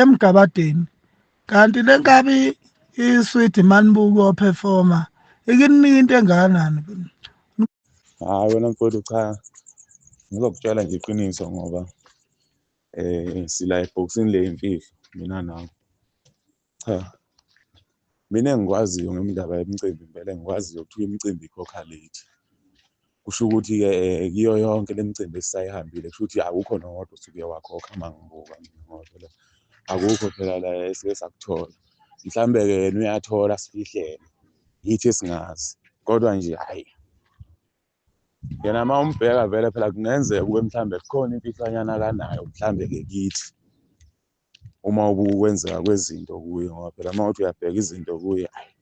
emgabadeni. Kanti lenkabi i-Sweet Manibuko performer ikininika into engakanani? Hayi wena mfowethu, cha, ngizokutshela nje iqiniso ngoba sila ebhokisini ley'mfihlo mina nawe. Cha, mina engikwaziyo ngemindaba yemicimbi impela engikwaziyo kuthiwa imicimbi ikhokha late. Kusho ukuthi-ke kiyo yonke le micimbi esisayihambile kusho ukuthi akukho nowodwa osuke wakhokha uma ngibuka mina ngoba phela akukho phela la esike sakuthola. Mhlambe-ke yena uyathola sifihlele yithi esingazi, kodwa nje hhayi, yena uma umbheka vele phela kungenzeka kube mhlambe kukhona imfihlanyana akanayo mhlambe-ke kithi uma kwenzeka kwezinto kuye ngoba phela uma uthi uyabheka izinto kuye hhayi,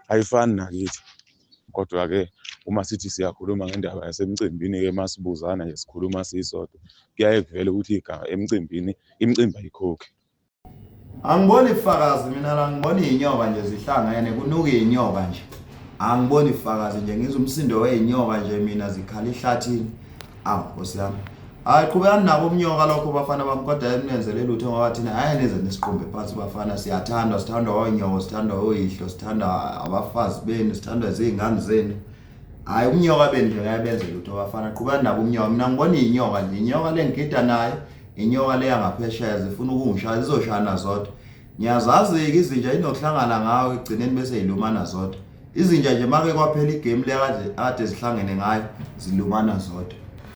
ayifani nakithi. Kodwa-ke uma sithi siyakhuluma ngendaba yasemcimbini-ke masibuzana nje sikhuluma sisodwa, kuyaye kuvele ukuthi emcimbini imicimbi ayikhokhi. Angiboni ifakazi mina la, ngibona iy'nyoka nje zihlangene, kunuka iy'nyoka nje. Angiboni ifakazi nje, ngizwa umsindo wey'nyoka nje mina zikhala ehlathini. Awu Nkosi yami, hhayi qhubekani nabo umnyoka lokho bafana bami, kodwa nenzele lutho ngoba thina hhayi nize nisiqumbe phansi bafana. Siyathandwa, sithandwa oy'nyoka, sithandwa oyihlo, sithandwa abafazi benu, sithandwa zingane zenu. Hhayi umnyoka beni nje ayabenze lutho bafana, qhubekani nabo umnyoka. Mina ngibona iy'nyoka nje, inyoka le ngigida nayo, inyoka le yangaphesheya zifuna ukungishaya, zizoshayana zodwa. Ngiyazazi-ke izinja inokuhlangana ngayo ekugcineni bese yilumana zodwa. Izinja nje make kwaphela igame le kade zihlangene ngayo zilumana zodwa.